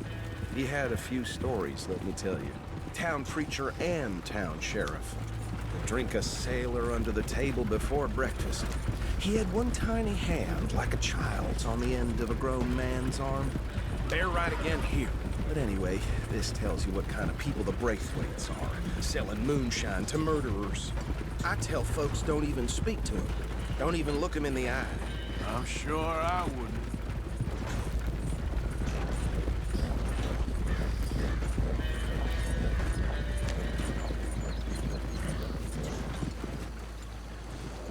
He had a few stories, let me tell you. Town preacher and town sheriff. Would drink a sailor under the table before breakfast. He had one tiny hand, like a child's, on the end of a grown man's arm. They're right again here. But anyway, this tells you what kind of people the Braithwaites are. Selling moonshine to murderers. I tell folks don't even speak to them. Don't even look them in the eye. I'm sure I wouldn't.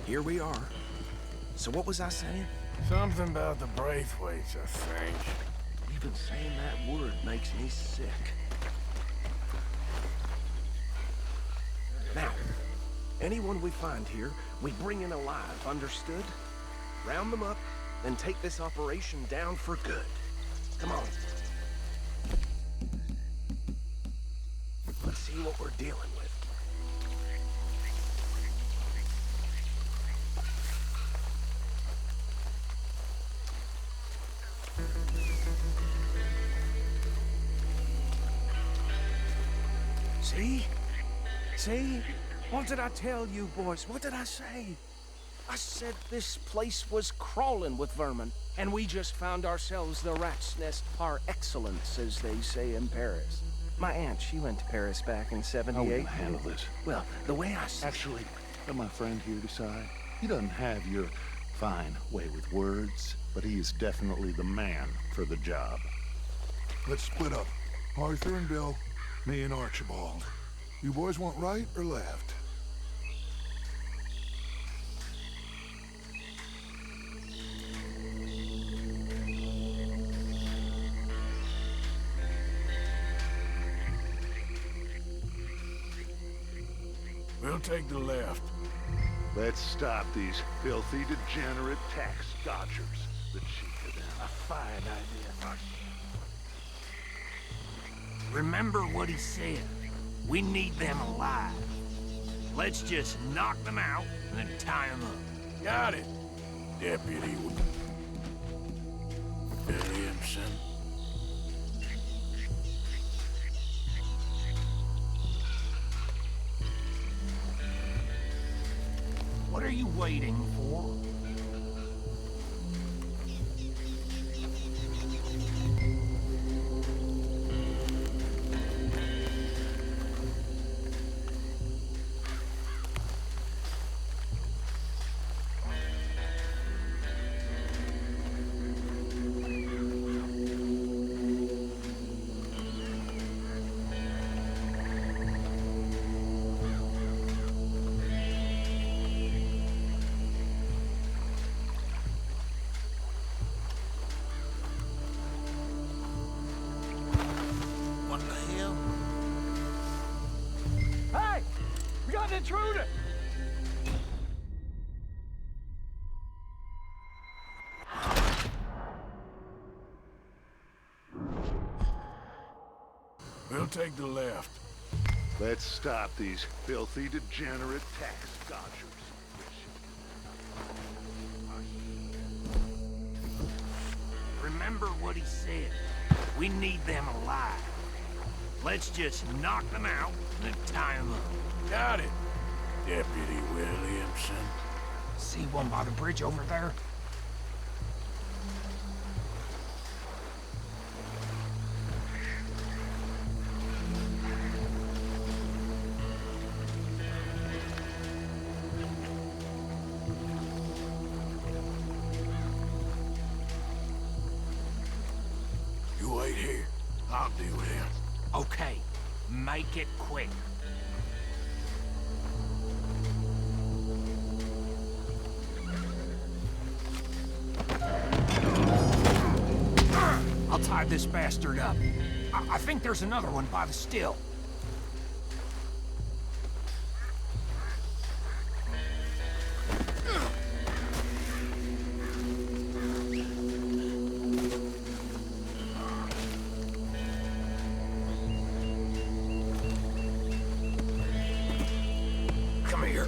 Here we are. So what was I saying? Something about the Braithwaites, I think. Even saying that word makes me sick. Now, anyone we find here, we bring in alive, understood? Round them up, then take this operation down for good. Come on. Let's see what we're dealing with. See? See? What did I tell you, boys? What did I say? I said this place was crawling with vermin, and we just found ourselves the rat's nest par excellence, as they say in Paris. My aunt, she went to Paris back in '78. How are we gonna handle this? Well, the way I see Actually, let my friend here decide. He doesn't have your fine way with words, but he is definitely the man for the job. Let's split up. Arthur and Bill, me and Archibald. You boys want right or left? We'll take the left. Let's stop these filthy, degenerate tax dodgers. The cheek of them. a fine idea. Remember what he said. We need them alive. Let's just knock them out and then tie them up. Got it, Deputy Williamson. What are you waiting for? Hey! We got an intruder! We'll take the left. Let's stop these filthy, degenerate tax dodgers. Remember what he said. We need them alive. Let's just knock them out and then tie them up. Got it, Deputy Williamson. See one by the bridge over there? You wait here. I'll deal with him. Okay, make it quick. I'll tie this bastard up. I think there's another one by the still. Come here.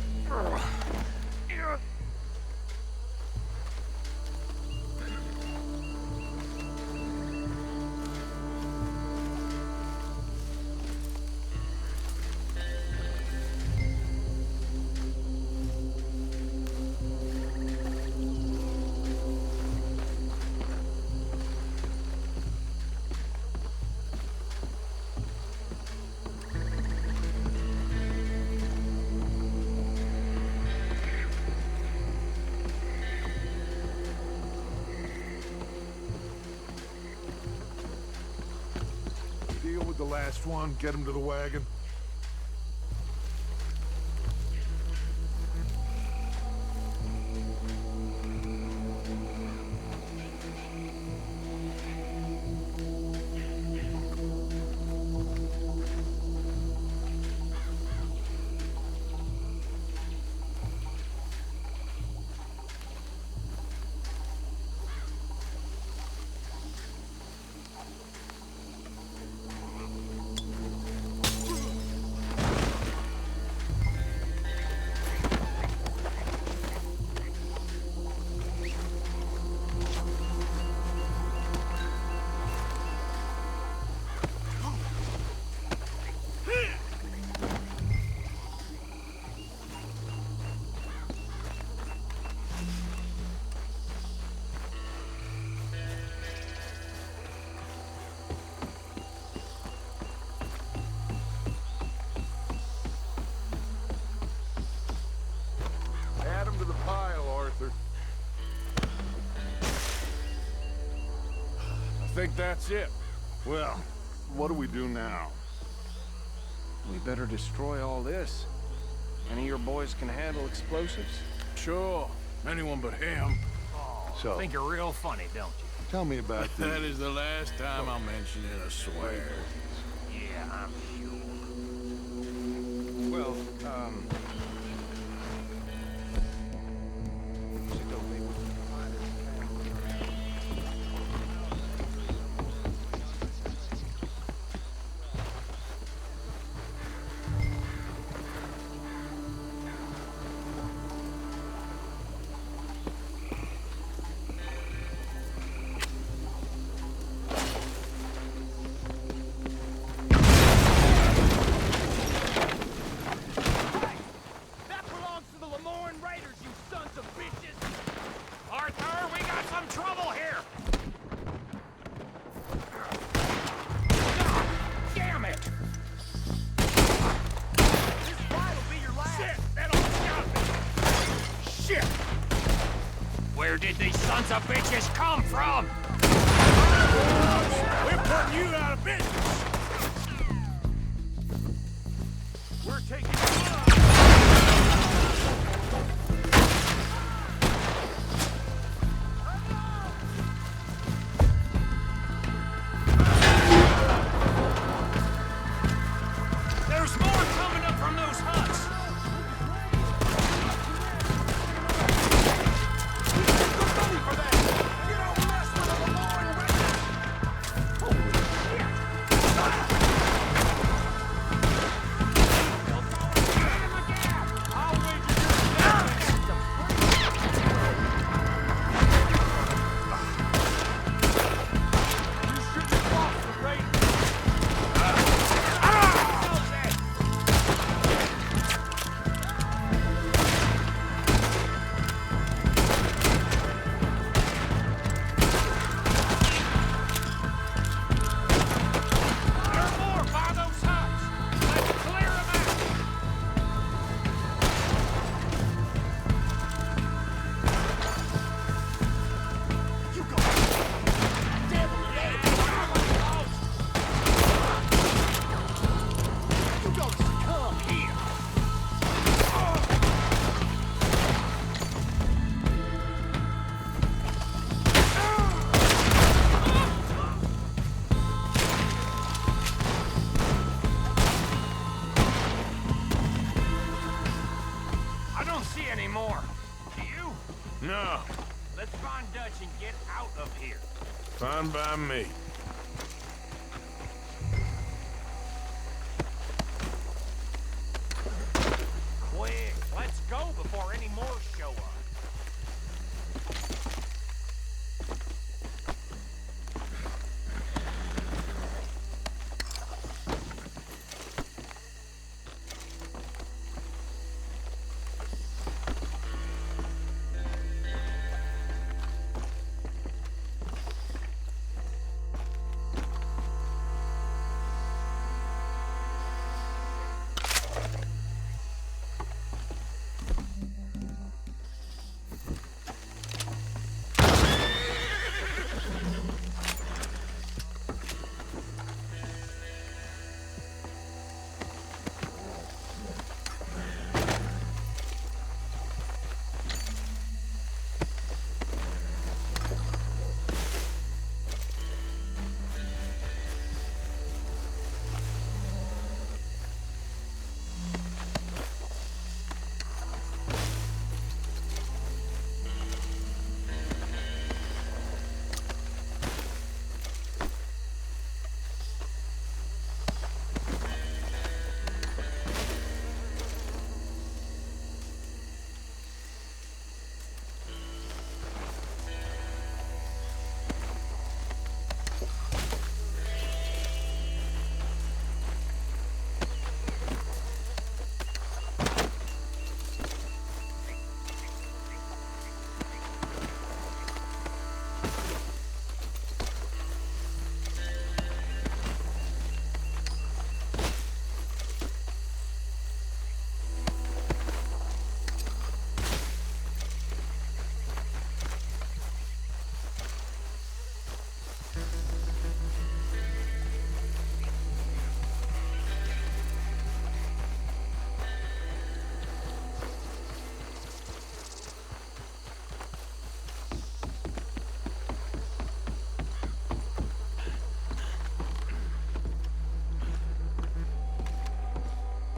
Deal with the last one, get him to the wagon. think that's it. Well, what do we do now? We better destroy all this. Any of your boys can handle explosives? Sure. Anyone but him. So, Think you're real funny, don't you? tell me about this. That is the last time I'll mention it, I swear. Yeah, I'm sure. Well, That belongs to the Lemoyne Raiders, you sons of bitches! Arthur, we got some trouble here! God damn it! This fight will be your last! Shit, that almost got me! Shit! Where did these sons of bitches come from? We're putting you out of business! We're taking you out! There's more coming up from those huts! No. Let's find Dutch and get out of here. Fine by me. Quick, let's go before any more show up.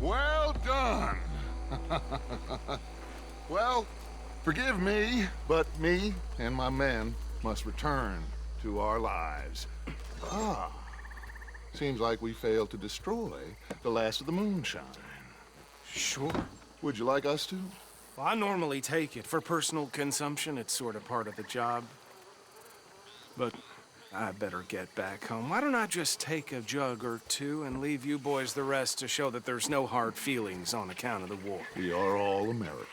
Well done. Well, forgive me, but me and my men must return to our lives. Ah, seems like we failed to destroy the last of the moonshine. Sure. Would you like us to? Well, I normally take it. For personal consumption, it's sort of part of the job. But I better get back home. Why don't I just take a jug or two and leave you boys the rest to show that there's no hard feelings on account of the war? We are all Americans.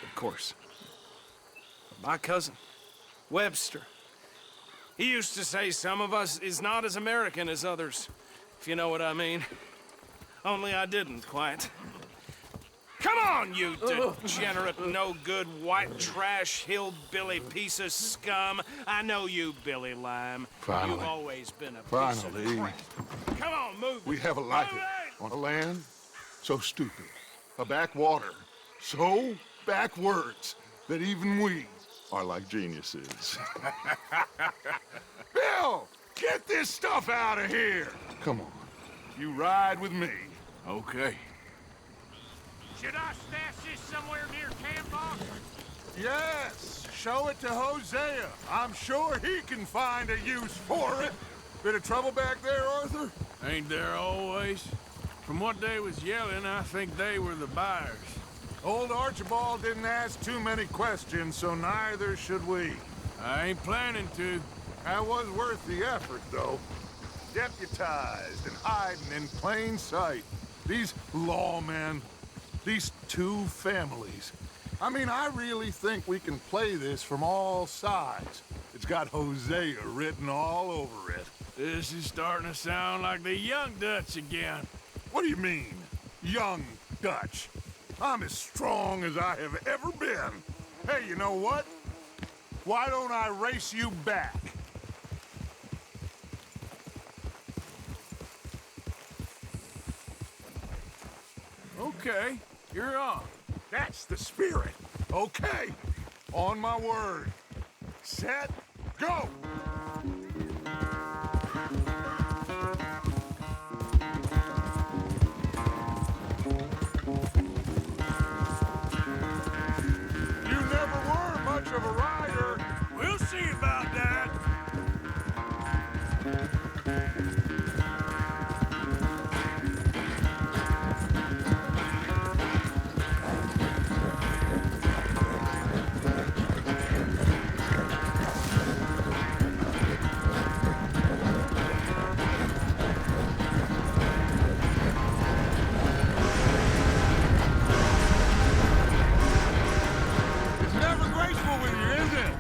Of course. My cousin, Webster, he used to say some of us is not as American as others, if you know what I mean. Only I didn't quite. Come on, you degenerate, no-good, white trash, hillbilly piece of scum. I know you, Billy Lime. Finally. You've always been a piece of crap. Come on, move We it. have a life on a land so stupid, a backwater so backwards that even we are like geniuses. Bill, get this stuff out of here. Come on, you ride with me. Okay. Should I stash this somewhere near camp, boss? Yes, show it to Hosea. I'm sure he can find a use for it. Bit of trouble back there, Arthur? Ain't there always? From what they was yelling, I think they were the buyers. Old Archibald didn't ask too many questions, so neither should we. I ain't planning to. That was worth the effort, though. Deputized and hiding in plain sight. These lawmen, these two families. I mean, I really think we can play this from all sides. It's got Hosea written all over it. This is starting to sound like the Young Dutch again. What do you mean, Young Dutch? I'm as strong as I have ever been. Hey, you know what? Why don't I race you back? Okay, you're on. That's the spirit. Okay, on my word. Set, go! You never were much of a rider. We'll see about that. It's never graceful with you, is it?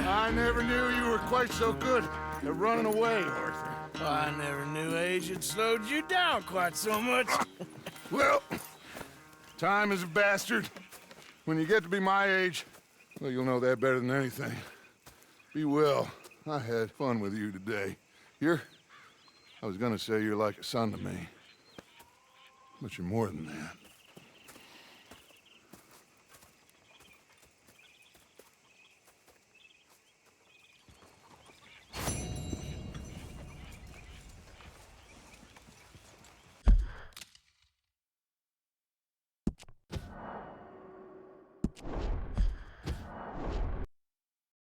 I never knew you were quite so good at running away, Arthur. I never knew age had slowed you down quite so much. Well, time is a bastard. When you get to be my age, Well, you'll know that better than anything. Be well. I had fun with you today. I was gonna say you're like a son to me. But you're more than that.